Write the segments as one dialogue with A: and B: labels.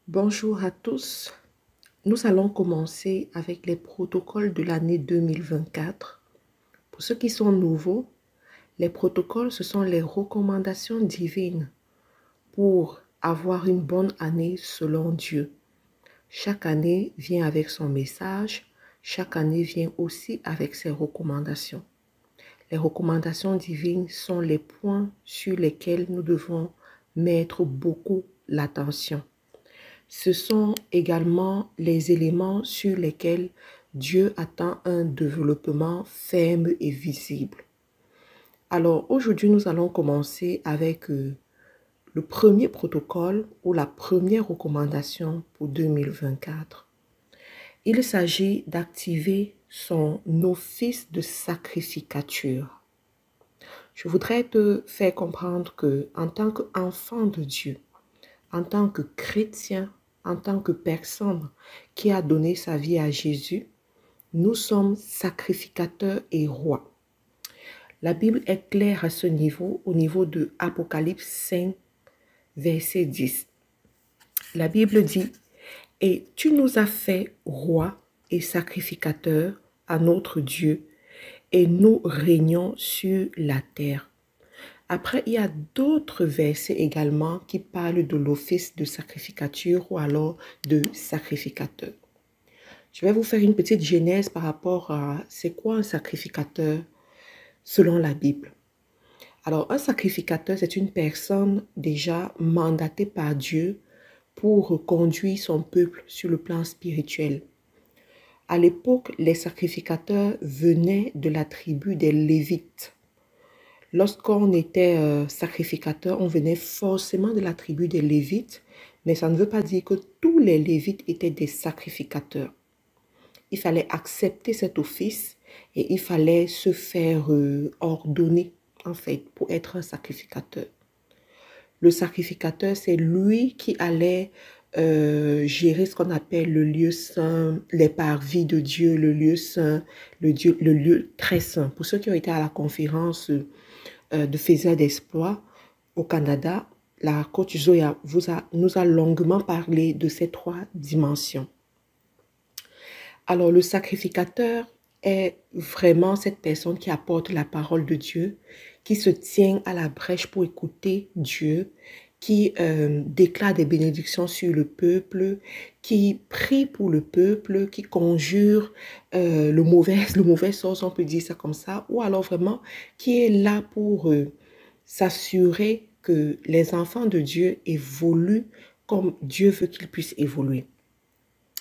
A: Bonjour à tous. Nous allons commencer avec les protocoles de l'année 2024. Pour ceux qui sont nouveaux, les protocoles, ce sont les recommandations divines pour avoir une bonne année selon Dieu. Chaque année vient avec son message. Chaque année vient aussi avec ses recommandations. Les recommandations divines sont les points sur lesquels nous devons mettre beaucoup l'attention. Ce sont également les éléments sur lesquels Dieu attend un développement ferme et visible. Alors aujourd'hui, nous allons commencer avec le premier protocole ou la première recommandation pour 2024. Il s'agit d'activer son office de sacrificature. Je voudrais te faire comprendre que en tant qu'enfant de Dieu, en tant que chrétien, en tant que personne qui a donné sa vie à Jésus, nous sommes sacrificateurs et rois. La Bible est claire à ce niveau, au niveau de Apocalypse 5, verset 10. La Bible dit, « Et tu nous as fait rois et sacrificateurs à notre Dieu, et nous régnons sur la terre. » Après, il y a d'autres versets également qui parlent de l'office de sacrificature ou alors de sacrificateur. Je vais vous faire une petite genèse par rapport à c'est quoi un sacrificateur selon la Bible. Alors, un sacrificateur, c'est une personne déjà mandatée par Dieu pour conduire son peuple sur le plan spirituel. À l'époque, les sacrificateurs venaient de la tribu des Lévites. Lorsqu'on était sacrificateur, on venait forcément de la tribu des Lévites, mais ça ne veut pas dire que tous les Lévites étaient des sacrificateurs. Il fallait accepter cet office et il fallait se faire ordonner, en fait, pour être un sacrificateur. Le sacrificateur, c'est lui qui allait gérer ce qu'on appelle le lieu saint, les parvis de Dieu, le lieu saint, le lieu très saint. Pour ceux qui ont été à la conférence de faiseurs d'exploits au Canada, la coach Zoya nous a longuement parlé de ces trois dimensions. Alors, le sacrificateur est vraiment cette personne qui apporte la parole de Dieu, qui se tient à la brèche pour écouter Dieu, qui déclare des bénédictions sur le peuple, qui prie pour le peuple, qui conjure le mauvais sort, on peut dire ça comme ça, ou alors vraiment qui est là pour s'assurer que les enfants de Dieu évoluent comme Dieu veut qu'ils puissent évoluer.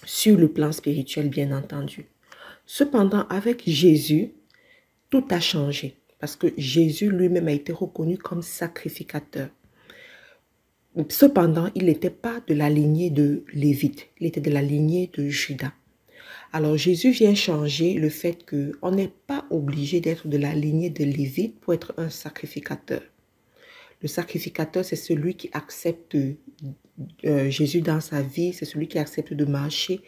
A: Sur le plan spirituel, bien entendu. Cependant, avec Jésus, tout a changé parce que Jésus lui-même a été reconnu comme sacrificateur. Cependant, il n'était pas de la lignée de Lévite, il était de la lignée de Judas. Alors, Jésus vient changer le fait qu'on n'est pas obligé d'être de la lignée de Lévite pour être un sacrificateur. Le sacrificateur, c'est celui qui accepte Jésus dans sa vie, c'est celui qui accepte de marcher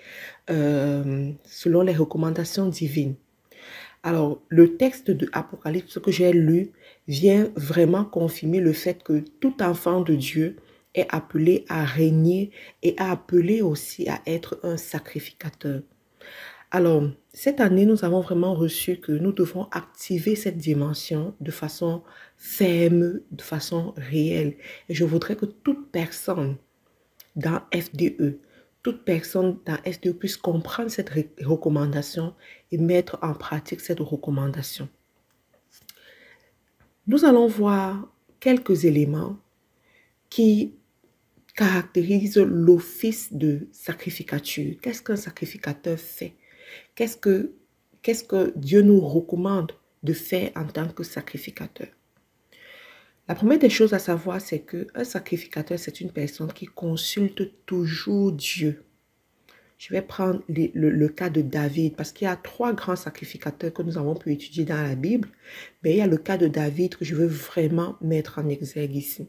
A: selon les recommandations divines. Alors, le texte de Apocalypse que j'ai lu vient vraiment confirmer le fait que tout enfant de Dieu est appelé à régner et appelé aussi à être un sacrificateur. Alors, cette année, nous avons vraiment reçu que nous devons activer cette dimension de façon ferme, de façon réelle. Et je voudrais que toute personne dans FDE, puisse comprendre cette recommandation et mettre en pratique cette recommandation. Nous allons voir quelques éléments qui caractérisent l'office de sacrificature. Qu'est-ce qu'un sacrificateur fait? Qu'est-ce que Dieu nous recommande de faire en tant que sacrificateur? La première des choses à savoir, c'est qu'un sacrificateur, c'est une personne qui consulte toujours Dieu. Je vais prendre le cas de David, parce qu'il y a trois grands sacrificateurs que nous avons pu étudier dans la Bible, mais il y a le cas de David que je veux vraiment mettre en exergue ici.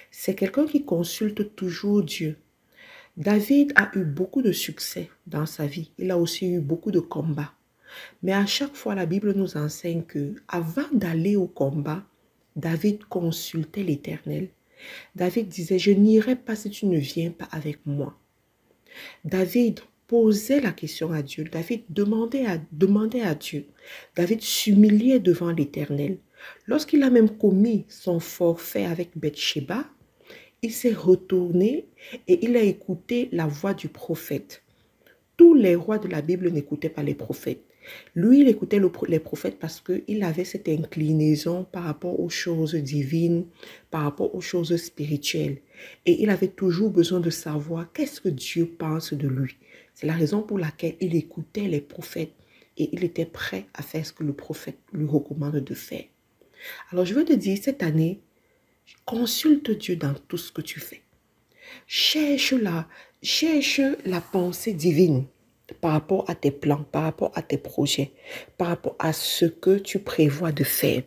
A: C'est quelqu'un qui consulte toujours Dieu. David a eu beaucoup de succès dans sa vie. Il a aussi eu beaucoup de combats. Mais à chaque fois, la Bible nous enseigne que avant d'aller au combat, David consultait l'Éternel. David disait, je n'irai pas si tu ne viens pas avec moi. David posait la question à Dieu. David demandait à Dieu. David s'humiliait devant l'Éternel. Lorsqu'il a même commis son forfait avec Bathsheba, il s'est retourné et il a écouté la voix du prophète. Tous les rois de la Bible n'écoutaient pas les prophètes. Lui, il écoutait les prophètes parce qu'il avait cette inclinaison par rapport aux choses divines, par rapport aux choses spirituelles. Et il avait toujours besoin de savoir qu'est-ce que Dieu pense de lui. C'est la raison pour laquelle il écoutait les prophètes et il était prêt à faire ce que le prophète lui recommande de faire. Alors, je veux te dire, cette année, consulte Dieu dans tout ce que tu fais. Cherche la pensée divine par rapport à tes plans, par rapport à tes projets, par rapport à ce que tu prévois de faire.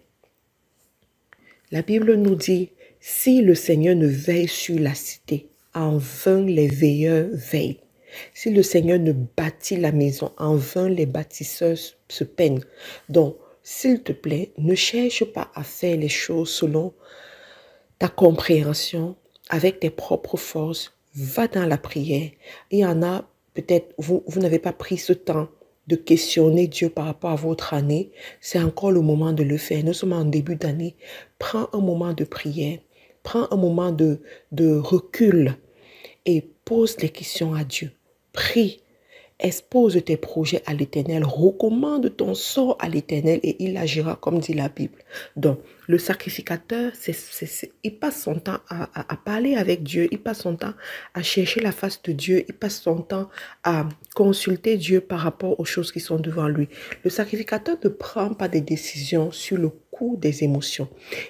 A: La Bible nous dit, si le Seigneur ne veille sur la cité, en vain les veilleurs veillent. Si le Seigneur ne bâtit la maison, en vain les bâtisseurs se peinent. Donc, s'il te plaît, ne cherche pas à faire les choses selon ta compréhension, avec tes propres forces. Va dans la prière. Il y en a, peut-être, vous n'avez pas pris ce temps de questionner Dieu par rapport à votre année. C'est encore le moment de le faire. Nous sommes en début d'année. Prends un moment de prière. Prends un moment de recul et pose les questions à Dieu. Prie. Expose tes projets à l'Éternel, recommande ton sort à l'Éternel et il agira comme dit la Bible. Donc, le sacrificateur, il passe son temps à parler avec Dieu, il passe son temps à chercher la face de Dieu, il passe son temps à consulter Dieu par rapport aux choses qui sont devant lui. Le sacrificateur ne prend pas des décisions sur le coup des émotions.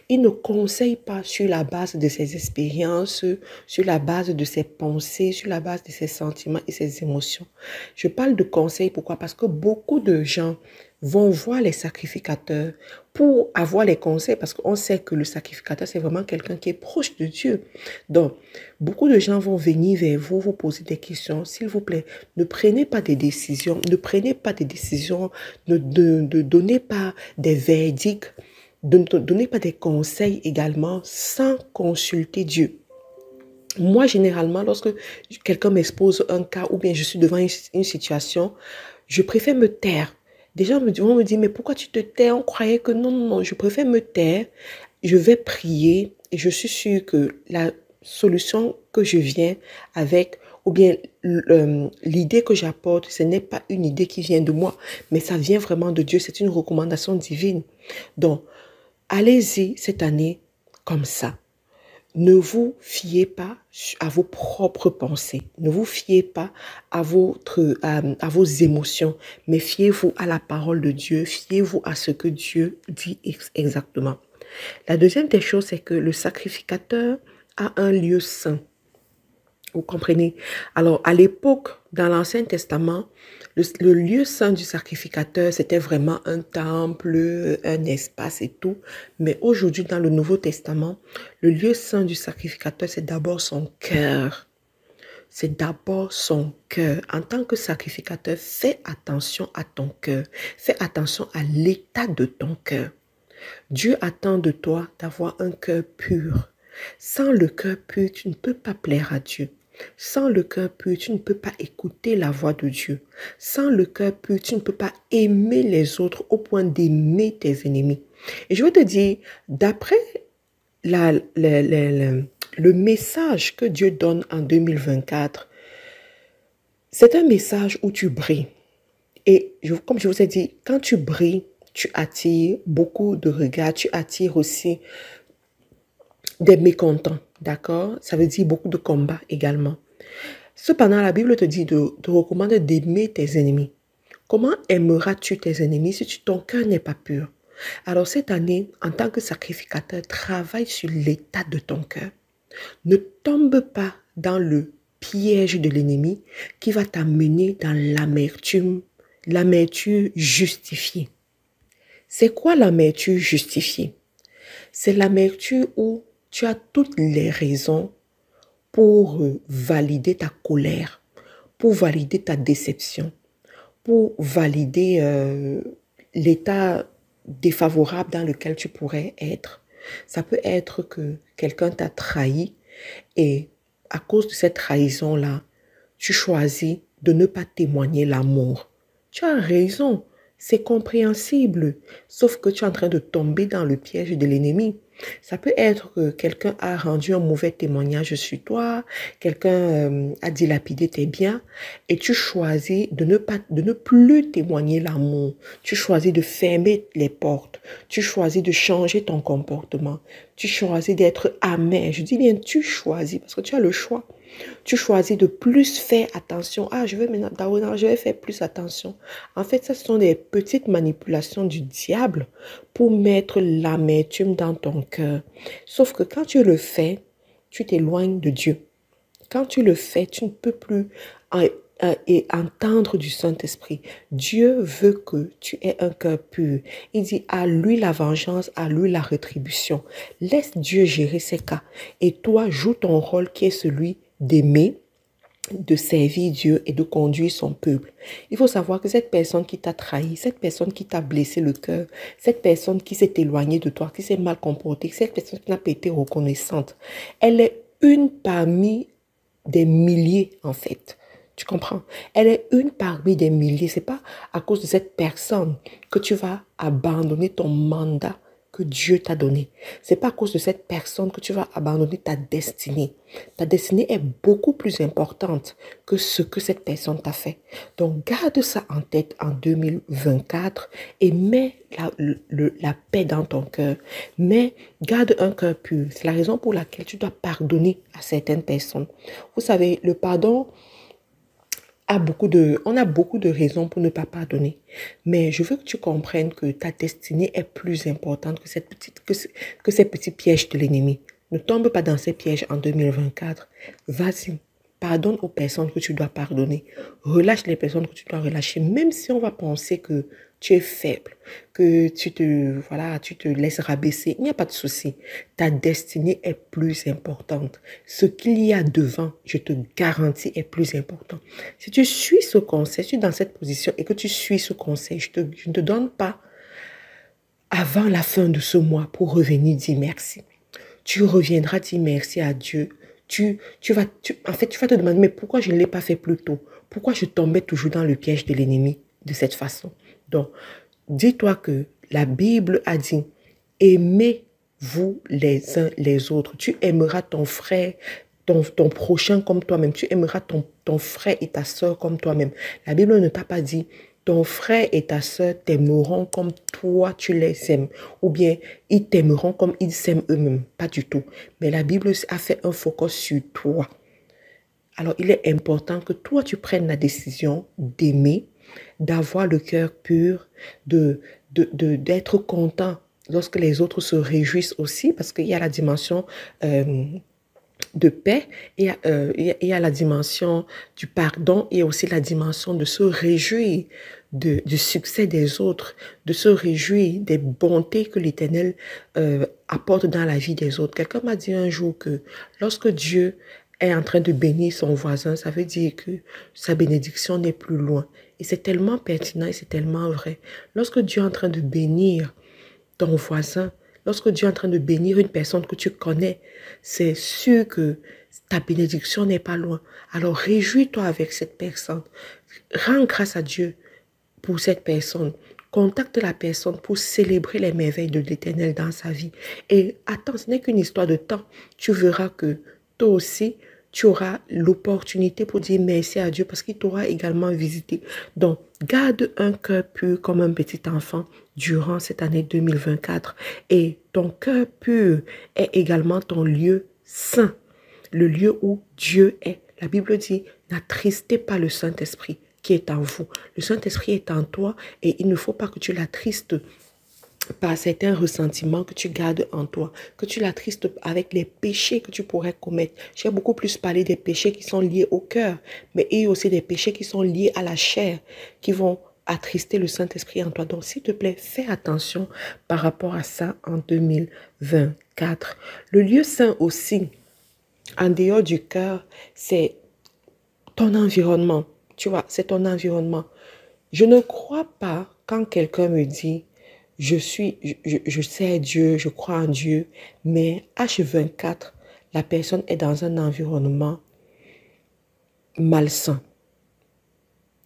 A: Il ne conseille pas sur la base de ses expériences, sur la base de ses pensées, sur la base de ses sentiments et ses émotions. Je parle de conseil, pourquoi? Parce que beaucoup de gens vont voir les sacrificateurs pour avoir les conseils, parce qu'on sait que le sacrificateur, c'est vraiment quelqu'un qui est proche de Dieu. Donc, beaucoup de gens vont venir vers vous, vous poser des questions. S'il vous plaît, ne prenez pas des décisions, ne donnez pas des verdicts, ne donnez pas des conseils également sans consulter Dieu. Moi, généralement, lorsque quelqu'un m'expose un cas ou bien je suis devant une situation, je préfère me taire. Des gens vont me dire, mais pourquoi tu te tais? On croyait que non, je préfère me taire. Je vais prier et je suis sûre que la solution que je viens avec, ou bien l'idée que j'apporte, ce n'est pas une idée qui vient de moi, mais ça vient vraiment de Dieu. C'est une recommandation divine. Donc, allez-y cette année comme ça. Ne vous fiez pas à vos propres pensées. Ne vous fiez pas à vos émotions, mais fiez-vous à la parole de Dieu. Fiez-vous à ce que Dieu dit exactement. La deuxième des choses, c'est que le sacrificateur a un lieu saint. Vous comprenez? Alors, à l'époque, dans l'Ancien Testament, le lieu saint du sacrificateur, c'était vraiment un temple, un espace et tout. Mais aujourd'hui, dans le Nouveau Testament, le lieu saint du sacrificateur, c'est d'abord son cœur. C'est d'abord son cœur. En tant que sacrificateur, fais attention à ton cœur. Fais attention à l'état de ton cœur. Dieu attend de toi d'avoir un cœur pur. Sans le cœur pur, tu ne peux pas plaire à Dieu. Sans le cœur pur, tu ne peux pas écouter la voix de Dieu. Sans le cœur pur, tu ne peux pas aimer les autres au point d'aimer tes ennemis. Et je veux te dire, d'après le message que Dieu donne en 2024, c'est un message où tu brilles. Et comme je vous ai dit, quand tu brilles, tu attires beaucoup de regards, tu attires aussi des mécontents, d'accord? Ça veut dire beaucoup de combats également. Cependant, la Bible te dit te recommande d'aimer tes ennemis. Comment aimeras-tu tes ennemis si ton cœur n'est pas pur? Alors cette année, en tant que sacrificateur, travaille sur l'état de ton cœur. Ne tombe pas dans le piège de l'ennemi qui va t'amener dans l'amertume justifiée. C'est quoi l'amertume justifiée? C'est l'amertume où tu as toutes les raisons pour valider ta colère, pour valider ta déception, pour valider l'état défavorable dans lequel tu pourrais être. Ça peut être que quelqu'un t'a trahi et à cause de cette trahison-là, tu choisis de ne pas témoigner l'amour. Tu as raison, c'est compréhensible, sauf que tu es en train de tomber dans le piège de l'ennemi. Ça peut être que quelqu'un a rendu un mauvais témoignage sur toi, quelqu'un a dilapidé tes biens et tu choisis de ne plus témoigner l'amour. Tu choisis de fermer les portes. Tu choisis de changer ton comportement. Tu choisis d'être amer. Je dis bien tu choisis parce que tu as le choix. Tu choisis de plus faire attention. Ah, je vais maintenant, je vais faire plus attention. En fait, ce sont des petites manipulations du diable pour mettre l'amertume dans ton cœur. Sauf que quand tu le fais, tu t'éloignes de Dieu. Quand tu le fais, tu ne peux plus entendre du Saint-Esprit. Dieu veut que tu aies un cœur pur. Il dit à lui la vengeance, à lui la rétribution. Laisse Dieu gérer ces cas. Et toi, joue ton rôle qui est celui d'aimer, de servir Dieu et de conduire son peuple. Il faut savoir que cette personne qui t'a trahi, cette personne qui t'a blessé le cœur, cette personne qui s'est éloignée de toi, qui s'est mal comportée, cette personne qui n'a pas été reconnaissante, elle est une parmi des milliers en fait. Tu comprends? Elle est une parmi des milliers. C'est pas à cause de cette personne que tu vas abandonner ton mandat que Dieu t'a donné. C'est pas à cause de cette personne que tu vas abandonner ta destinée. Ta destinée est beaucoup plus importante que ce que cette personne t'a fait. Donc, garde ça en tête en 2024 et mets la paix dans ton cœur. Mais garde un cœur pur. C'est la raison pour laquelle tu dois pardonner à certaines personnes. Vous savez, le pardon on a beaucoup de raisons pour ne pas pardonner. Mais je veux que tu comprennes que ta destinée est plus importante que ces petits pièges de l'ennemi. Ne tombe pas dans ces pièges en 2024. Vas-y, pardonne aux personnes que tu dois pardonner. Relâche les personnes que tu dois relâcher. Même si on va penser que tu es faible, que tu te laisses rabaisser. Il n'y a pas de souci. Ta destinée est plus importante. Ce qu'il y a devant, je te garantis, est plus important. Si tu suis ce conseil, si tu es dans cette position et que tu suis ce conseil, je ne te donne pas avant la fin de ce mois pour revenir dire merci. Tu reviendras dire merci à Dieu. En fait, tu vas te demander, mais pourquoi je ne l'ai pas fait plus tôt? Pourquoi je tombais toujours dans le piège de l'ennemi de cette façon? Donc, dis-toi que la Bible a dit, aimez-vous les uns les autres. Tu aimeras ton frère, ton prochain comme toi-même. Tu aimeras ton frère et ta soeur comme toi-même. La Bible ne t'a pas dit, ton frère et ta soeur t'aimeront comme toi tu les aimes. Ou bien, ils t'aimeront comme ils s'aiment eux-mêmes. Pas du tout. Mais la Bible a fait un focus sur toi. Alors, il est important que toi, tu prennes la décision d'aimer, d'avoir le cœur pur, d'être content lorsque les autres se réjouissent aussi, parce qu'il y a la dimension de paix, il y a la dimension du pardon et aussi la dimension de se réjouir du succès des autres, de se réjouir des bontés que l'Éternel apporte dans la vie des autres. Quelqu'un m'a dit un jour que lorsque Dieu est en train de bénir son voisin, ça veut dire que sa bénédiction n'est plus loin. Et c'est tellement pertinent et c'est tellement vrai. Lorsque Dieu est en train de bénir ton voisin, lorsque Dieu est en train de bénir une personne que tu connais, c'est sûr que ta bénédiction n'est pas loin. Alors réjouis-toi avec cette personne. Rends grâce à Dieu pour cette personne. Contacte la personne pour célébrer les merveilles de l'Éternel dans sa vie. Et attends, ce n'est qu'une histoire de temps. Tu verras que toi aussi, tu auras l'opportunité pour dire merci à Dieu parce qu'il t'aura également visité. Donc, garde un cœur pur comme un petit enfant durant cette année 2024. Et ton cœur pur est également ton lieu saint, le lieu où Dieu est. La Bible dit, n'attristez pas le Saint-Esprit qui est en vous. Le Saint-Esprit est en toi et il ne faut pas que tu l'attristes par certains ressentiments que tu gardes en toi, que tu l'attristes avec les péchés que tu pourrais commettre. J'ai beaucoup plus parlé des péchés qui sont liés au cœur, mais il y a aussi des péchés qui sont liés à la chair, qui vont attrister le Saint-Esprit en toi. Donc, s'il te plaît, fais attention par rapport à ça en 2024. Le lieu saint aussi, en dehors du cœur, c'est ton environnement. Tu vois, c'est ton environnement. Je ne crois pas quand quelqu'un me dit je sais Dieu, je crois en Dieu, mais H24, la personne est dans un environnement malsain.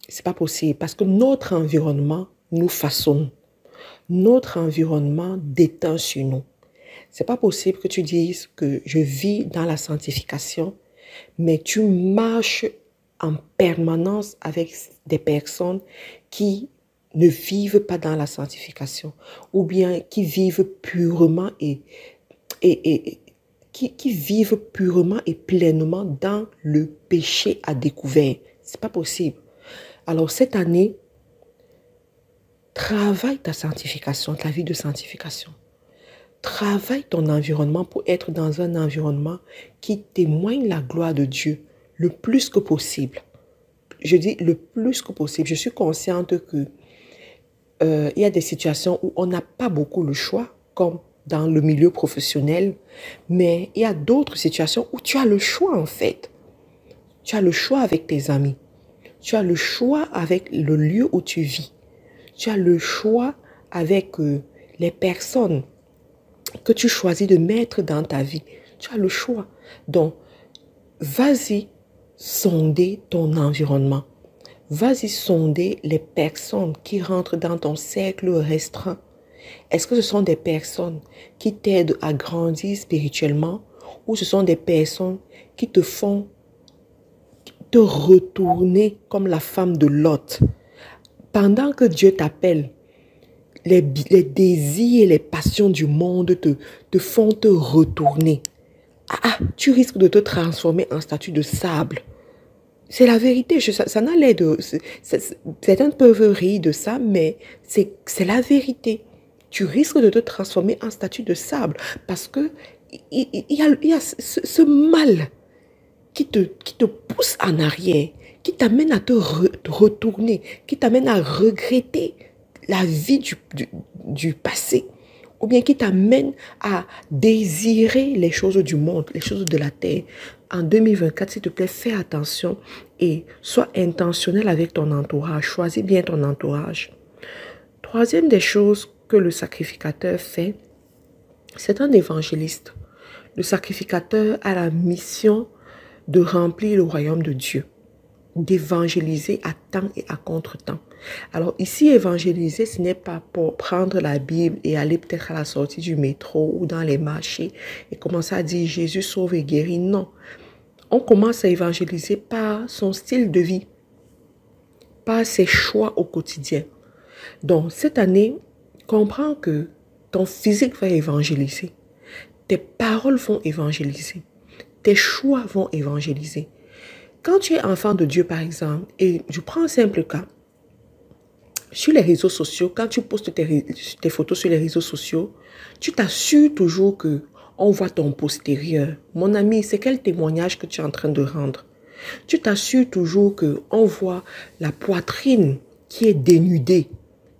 A: C'est pas possible parce que notre environnement nous façonne. Notre environnement déteint sur nous. C'est pas possible que tu dises que je vis dans la sanctification, mais tu marches en permanence avec des personnes qui ne vivent pas dans la sanctification ou bien qui vivent purement qui vivent purement et pleinement dans le péché à découvert. C'est pas possible. Alors cette année, travaille ta sanctification, ta vie de sanctification. Travaille ton environnement pour être dans un environnement qui témoigne la gloire de Dieu le plus que possible. Je dis le plus que possible. Je suis consciente que il y a des situations où on n'a pas beaucoup le choix, comme dans le milieu professionnel, mais il y a d'autres situations où tu as le choix en fait. Tu as le choix avec tes amis. Tu as le choix avec le lieu où tu vis. Tu as le choix avec les personnes que tu choisis de mettre dans ta vie. Tu as le choix. Donc, vas-y sonder ton environnement. Vas-y sonder les personnes qui rentrent dans ton cercle restreint. Est-ce que ce sont des personnes qui t'aident à grandir spirituellement ou ce sont des personnes qui te font te retourner comme la femme de Lot? Pendant que Dieu t'appelle, les désirs et les passions du monde te font te retourner. Tu risques de te transformer en statue de sable. C'est la vérité. Ça n'a l'air de... Certains peuvent rire de ça, mais c'est la vérité. Tu risques de te transformer en statue de sable parce que il y a ce mal qui te pousse en arrière, qui t'amène à te retourner, qui t'amène à regretter la vie du passé, ou bien qui t'amène à désirer les choses du monde, les choses de la terre. En 2024, s'il te plaît, fais attention et sois intentionnel avec ton entourage. Choisis bien ton entourage. Troisième des choses que le sacrificateur fait, c'est un évangéliste. Le sacrificateur a la mission de remplir le royaume de Dieu, d'évangéliser à temps et à contre-temps. Alors ici, évangéliser, ce n'est pas pour prendre la Bible et aller peut-être à la sortie du métro ou dans les marchés et commencer à dire Jésus sauve et guérit. Non, on commence à évangéliser par son style de vie, par ses choix au quotidien. Donc cette année, comprends que ton physique va évangéliser, tes paroles vont évangéliser, tes choix vont évangéliser. Quand tu es enfant de Dieu, par exemple, et je prends un simple cas, sur les réseaux sociaux, quand tu postes tes photos sur les réseaux sociaux, tu t'assures toujours que on voit ton postérieur. Mon ami, c'est quel témoignage que tu es en train de rendre? Tu t'assures toujours qu'on voit la poitrine qui est dénudée,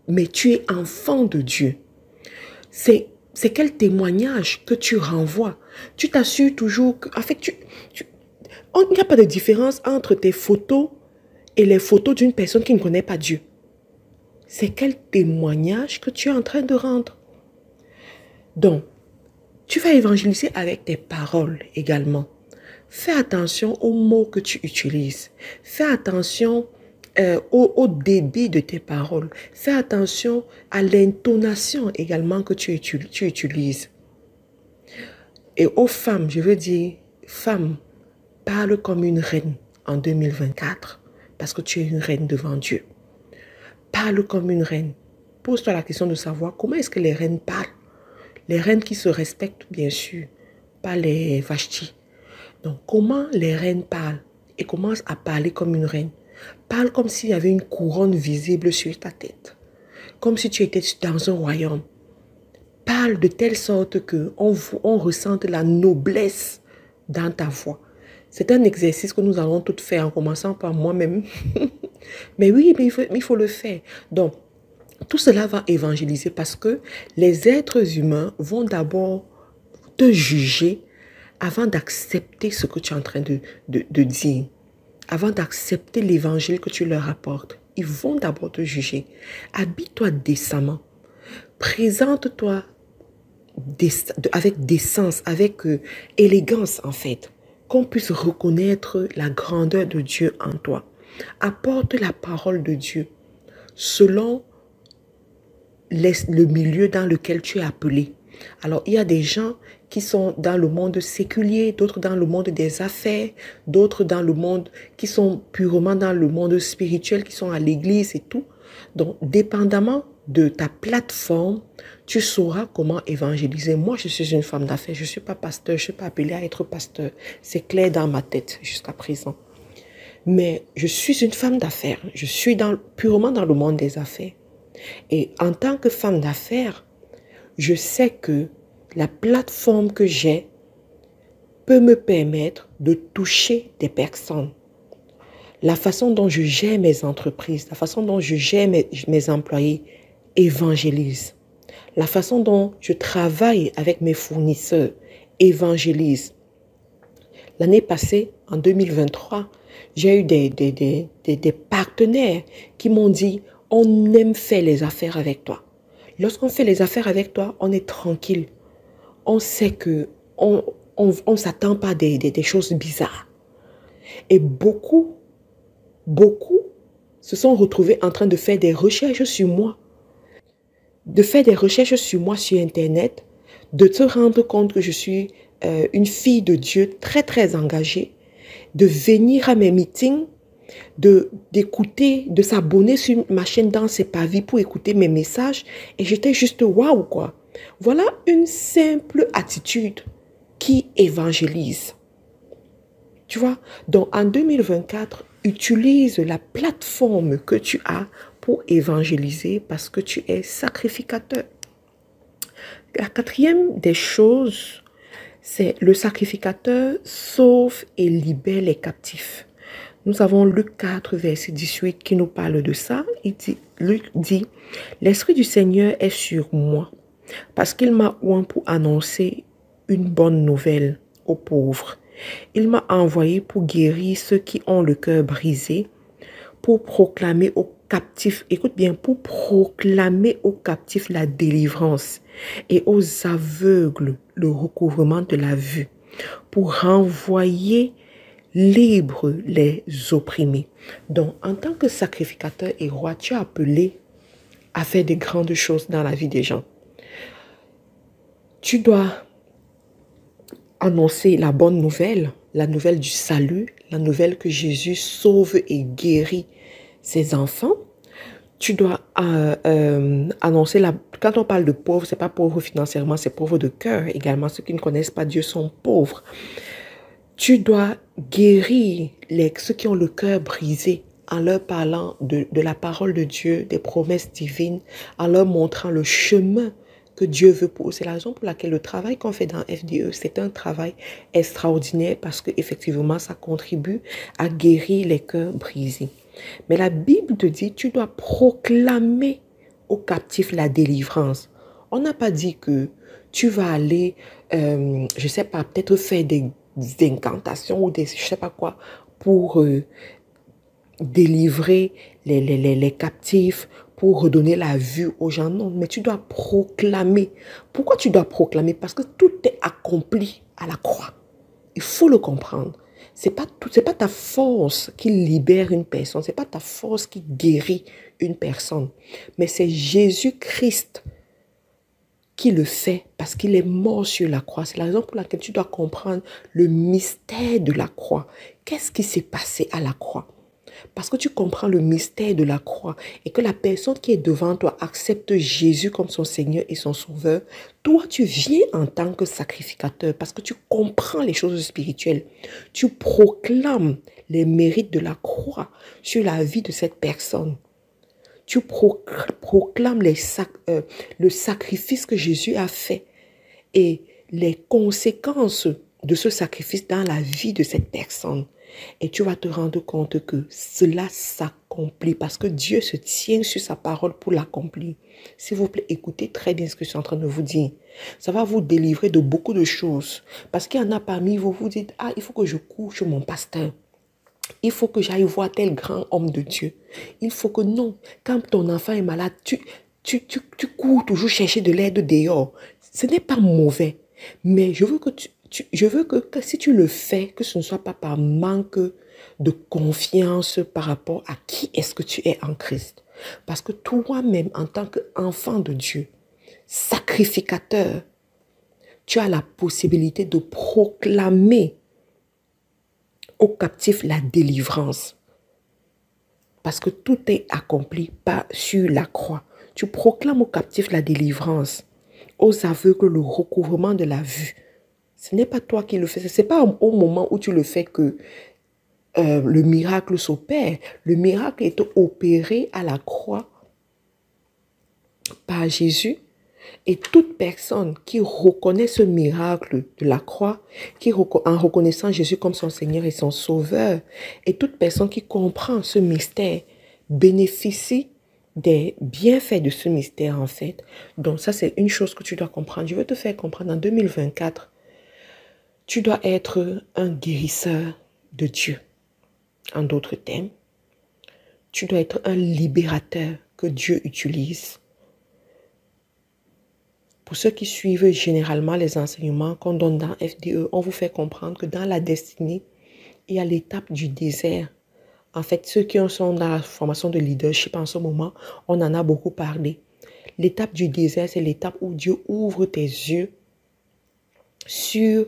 A: mais tu es enfant de Dieu. C'est quel témoignage que tu renvoies? Tu t'assures toujours que... En fait, il n'y a pas de différence entre tes photos et les photos d'une personne qui ne connaît pas Dieu. C'est quel témoignage que tu es en train de rendre? Donc, tu vas évangéliser avec tes paroles également. Fais attention aux mots que tu utilises. Fais attention au débit de tes paroles. Fais attention à l'intonation également que tu utilises. Et aux femmes, je veux dire, femme, parle comme une reine en 2024 parce que tu es une reine devant Dieu. Parle comme une reine. Pose-toi la question de savoir comment est-ce que les reines parlent. Les reines qui se respectent, bien sûr, pas les Vashti. Donc, comment les reines parlent et commence à parler comme une reine. Parle comme s'il y avait une couronne visible sur ta tête. Comme si tu étais dans un royaume. Parle de telle sorte qu'on ressente la noblesse dans ta voix. C'est un exercice que nous allons toutes faire en commençant par moi-même. Mais oui, mais il faut le faire. Donc, tout cela va évangéliser parce que les êtres humains vont d'abord te juger avant d'accepter ce que tu es en train de dire. Avant d'accepter l'évangile que tu leur apportes. Ils vont d'abord te juger. Habille-toi décemment. présente-toi avec décence, avec élégance en fait, qu'on puisse reconnaître la grandeur de Dieu en toi. Apporte la parole de Dieu selon le milieu dans lequel tu es appelé. Alors, il y a des gens qui sont dans le monde séculier, d'autres dans le monde des affaires, d'autres dans le monde qui sont purement dans le monde spirituel, qui sont à l'église et tout. Donc, dépendamment de ta plateforme, tu sauras comment évangéliser. Moi, je suis une femme d'affaires, je ne suis pas pasteur, je ne suis pas appelée à être pasteur. C'est clair dans ma tête jusqu'à présent. Mais je suis une femme d'affaires, je suis purement dans le monde des affaires. Et en tant que femme d'affaires, je sais que la plateforme que j'ai peut me permettre de toucher des personnes. La façon dont je gère mes entreprises, la façon dont je gère mes employés évangélise. La façon dont je travaille avec mes fournisseurs évangélise. L'année passée, en 2023, j'ai eu des partenaires qui m'ont dit « On aime faire les affaires avec toi. Lorsqu'on fait les affaires avec toi, on est tranquille. On sait qu'on ne s'attend pas à des choses bizarres. » Et beaucoup se sont retrouvés en train de faire des recherches sur moi. De faire des recherches sur moi sur Internet, de se rendre compte que je suis une fille de Dieu très très engagée, de venir à mes meetings, d'écouter, de s'abonner sur ma chaîne dans ses pavis pour écouter mes messages. Et j'étais juste waouh quoi. Voilà une simple attitude qui évangélise. Tu vois, donc en 2024, utilise la plateforme que tu as pour évangéliser parce que tu es sacrificateur. La quatrième des choses, c'est le sacrificateur sauve et libère les captifs. Nous avons Luc 4, verset 18 qui nous parle de ça. Luc dit, « L'Esprit du Seigneur est sur moi parce qu'il m'a oint pour annoncer une bonne nouvelle aux pauvres. Il m'a envoyé pour guérir ceux qui ont le cœur brisé, pour proclamer aux captifs, écoute bien, pour proclamer aux captifs la délivrance et aux aveugles le recouvrement de la vue, pour renvoyer libres les opprimés. » Donc, en tant que sacrificateur et roi, tu es appelé à faire de grandes choses dans la vie des gens. Tu dois annoncer la bonne nouvelle, la nouvelle du salut, la nouvelle que Jésus sauve et guérit ses enfants. Tu dois annoncer, quand on parle de pauvres, ce n'est pas pauvre financièrement, c'est pauvre de cœur également. Ceux qui ne connaissent pas Dieu sont pauvres. Tu dois guérir ceux qui ont le cœur brisé en leur parlant de la parole de Dieu, des promesses divines, en leur montrant le chemin que Dieu veut pour eux. C'est la raison pour laquelle le travail qu'on fait dans FDE, c'est un travail extraordinaire parce qu'effectivement, ça contribue à guérir les cœurs brisés. Mais la Bible te dit, tu dois proclamer aux captifs la délivrance. On n'a pas dit que tu vas aller, je ne sais pas, peut-être faire des incantations ou des, je ne sais pas quoi, pour délivrer les captifs, pour redonner la vue aux gens. Non, mais tu dois proclamer. Pourquoi tu dois proclamer? Parce que tout est accompli à la croix. Il faut le comprendre. Ce n'est pas ta force qui libère une personne. Ce n'est pas ta force qui guérit une personne. Mais c'est Jésus-Christ qui le fait parce qu'il est mort sur la croix. C'est la raison pour laquelle tu dois comprendre le mystère de la croix. Qu'est-ce qui s'est passé à la croix? Parce que tu comprends le mystère de la croix et que la personne qui est devant toi accepte Jésus comme son Seigneur et son Sauveur, toi tu viens en tant que sacrificateur parce que tu comprends les choses spirituelles. Tu proclames les mérites de la croix sur la vie de cette personne. Tu proclames le sacrifice que Jésus a fait et les conséquences de ce sacrifice dans la vie de cette personne. Et tu vas te rendre compte que cela s'accomplit parce que Dieu se tient sur sa parole pour l'accomplir. S'il vous plaît, écoutez très bien ce que je suis en train de vous dire. Ça va vous délivrer de beaucoup de choses. Parce qu'il y en a parmi vous, vous dites, ah, il faut que je couche mon pasteur. Il faut que j'aille voir tel grand homme de Dieu. Il faut que non. Quand ton enfant est malade, Tu cours toujours chercher de l'aide dehors. Ce n'est pas mauvais. Mais je veux je veux que si tu le fais, que ce ne soit pas par manque de confiance par rapport à qui est-ce que tu es en Christ. Parce que toi-même, en tant qu'enfant de Dieu, sacrificateur, tu as la possibilité de proclamer aux captifs la délivrance. Parce que tout est accompli sur la croix. Tu proclames aux captifs la délivrance, aux aveugles le recouvrement de la vue. Ce n'est pas toi qui le fais. Ce n'est pas au moment où tu le fais que le miracle s'opère. Le miracle est opéré à la croix par Jésus. Et toute personne qui reconnaît ce miracle de la croix, en reconnaissant Jésus comme son Seigneur et son Sauveur, et toute personne qui comprend ce mystère, bénéficie des bienfaits de ce mystère en fait. Donc ça, c'est une chose que tu dois comprendre. Je veux te faire comprendre, en 2024, tu dois être un guérisseur de Dieu. En d'autres termes, tu dois être un libérateur que Dieu utilise. Pour ceux qui suivent généralement les enseignements qu'on donne dans FDE, on vous fait comprendre que dans la destinée, il y a l'étape du désert. En fait, ceux qui sont dans la formation de leadership en ce moment, on en a beaucoup parlé. L'étape du désert, c'est l'étape où Dieu ouvre tes yeux sur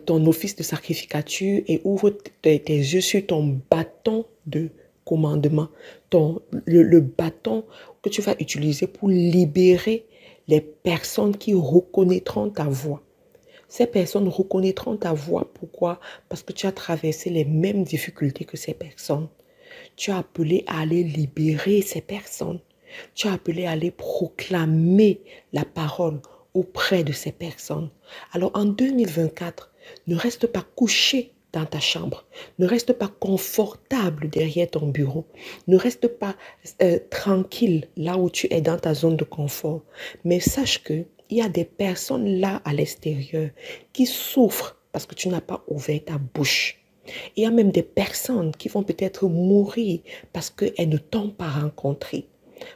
A: ton office de sacrificature et ouvre tes yeux sur ton bâton de commandement, le bâton que tu vas utiliser pour libérer les personnes qui reconnaîtront ta voix. Ces personnes reconnaîtront ta voix. Pourquoi? Parce que tu as traversé les mêmes difficultés que ces personnes. Tu as appelé à aller libérer ces personnes. Tu as appelé à aller proclamer la parole auprès de ces personnes. Alors en 2024, ne reste pas couché dans ta chambre. Ne reste pas confortable derrière ton bureau. Ne reste pas tranquille là où tu es dans ta zone de confort. Mais sache qu'il y a des personnes là à l'extérieur qui souffrent parce que tu n'as pas ouvert ta bouche. Il y a même des personnes qui vont peut-être mourir parce qu'elles ne t'ont pas rencontré,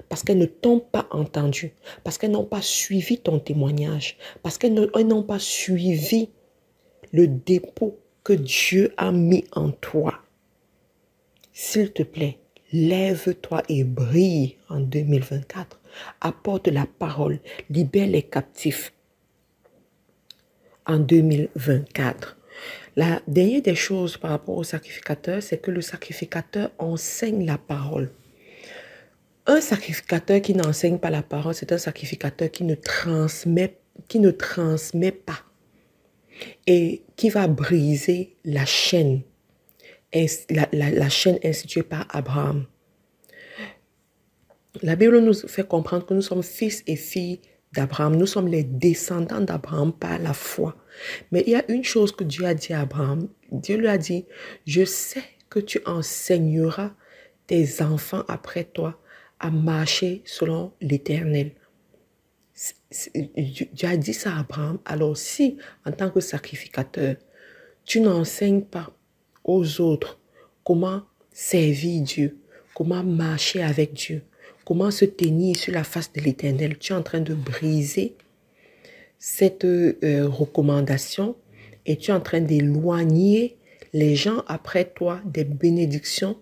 A: parce qu'elles ne t'ont pas entendu, parce qu'elles n'ont pas suivi ton témoignage, parce qu'elles n'ont pas suivi le dépôt que Dieu a mis en toi. S'il te plaît, lève-toi et brille en 2024. Apporte la parole, libère les captifs en 2024. La dernière des choses par rapport au sacrificateur, c'est que le sacrificateur enseigne la parole. Un sacrificateur qui n'enseigne pas la parole, c'est un sacrificateur qui ne transmet pas et qui va briser la chaîne, la chaîne instituée par Abraham. La Bible nous fait comprendre que nous sommes fils et filles d'Abraham. Nous sommes les descendants d'Abraham par la foi. Mais il y a une chose que Dieu a dit à Abraham. Dieu lui a dit, je sais que tu enseigneras tes enfants après toi à marcher selon l'Éternel. Dieu a dit ça à Abraham. Alors si, en tant que sacrificateur, tu n'enseignes pas aux autres comment servir Dieu, comment marcher avec Dieu, comment se tenir sur la face de l'Éternel, tu es en train de briser cette recommandation et tu es en train d'éloigner les gens après toi des bénédictions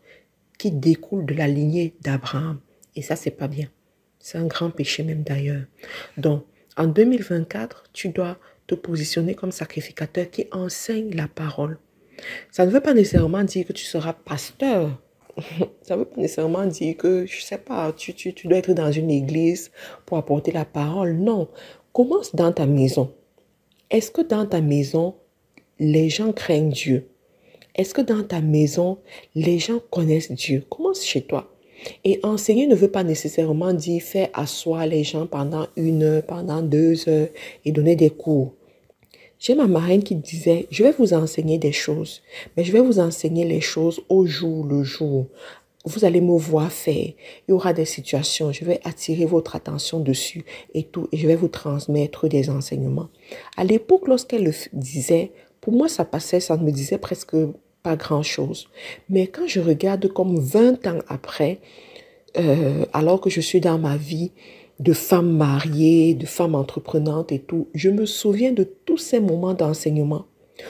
A: qui découlent de la lignée d'Abraham. Et ça, c'est pas bien. C'est un grand péché même d'ailleurs. Donc, en 2024, tu dois te positionner comme sacrificateur qui enseigne la parole. Ça ne veut pas nécessairement dire que tu seras pasteur. Ça ne veut pas nécessairement dire que, je ne sais pas, tu dois être dans une église pour apporter la parole. Non. Commence dans ta maison. Est-ce que dans ta maison, les gens craignent Dieu? Est-ce que dans ta maison, les gens connaissent Dieu? Commence chez toi. Et enseigner ne veut pas nécessairement dire faire asseoir les gens pendant 1 heure, pendant 2 heures et donner des cours. J'ai ma marraine qui disait, je vais vous enseigner des choses, mais je vais vous enseigner les choses au jour le jour. Vous allez me voir faire. Il y aura des situations, je vais attirer votre attention dessus et tout, et je vais vous transmettre des enseignements. À l'époque, lorsqu'elle le disait, pour moi, ça passait, ça ne me disait presque pas grand-chose. Mais quand je regarde comme 20 ans après, alors que je suis dans ma vie de femmes mariées, de femmes entreprenantes et tout. Je me souviens de tous ces moments d'enseignement.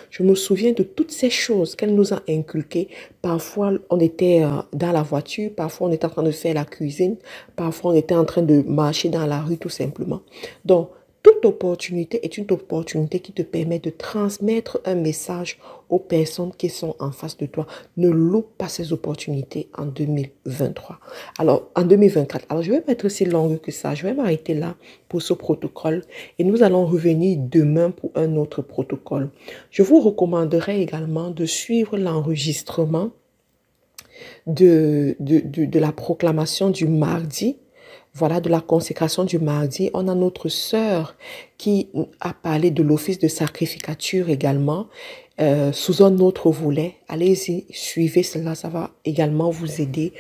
A: Je me souviens de toutes ces choses qu'elle nous a inculquées. Parfois, on était dans la voiture, parfois on était en train de faire la cuisine, parfois on était en train de marcher dans la rue tout simplement. Donc, toute opportunité est une opportunité qui te permet de transmettre un message aux personnes qui sont en face de toi. Ne loupe pas ces opportunités en 2023. Alors, en 2024. Alors, je vais pas être aussi longue que ça. Je vais m'arrêter là pour ce protocole et nous allons revenir demain pour un autre protocole. Je vous recommanderais également de suivre l'enregistrement de la proclamation du mardi. Voilà, de la consécration du mardi. On a notre sœur qui a parlé de l'office de sacrificature également, sous un autre volet. Allez-y, suivez cela, ça va également vous aider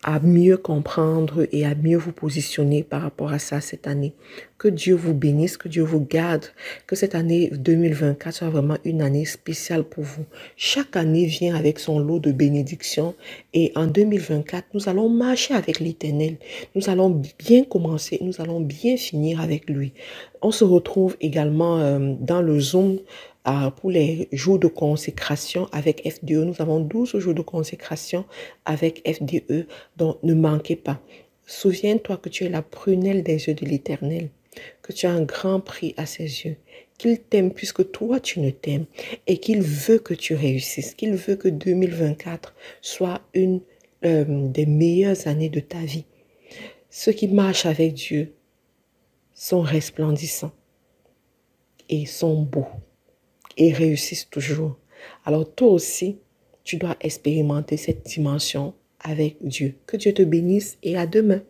A: à mieux comprendre et à mieux vous positionner par rapport à ça cette année. Que Dieu vous bénisse, que Dieu vous garde, que cette année 2024 soit vraiment une année spéciale pour vous. Chaque année vient avec son lot de bénédictions et en 2024, nous allons marcher avec l'Éternel. Nous allons bien commencer, nous allons bien finir avec lui. On se retrouve également dans le Zoom pour les jours de consécration avec FDE. Nous avons 12 jours de consécration avec FDE, donc ne manquez pas. Souviens-toi que tu es la prunelle des yeux de l'Éternel, que tu as un grand prix à ses yeux, qu'il t'aime puisque toi tu ne t'aimes et qu'il veut que tu réussisses, qu'il veut que 2024 soit une des meilleures années de ta vie. Ceux qui marchent avec Dieu sont resplendissants et sont beaux et réussissent toujours. Alors toi aussi, tu dois expérimenter cette dimension avec Dieu. Que Dieu te bénisse et à demain.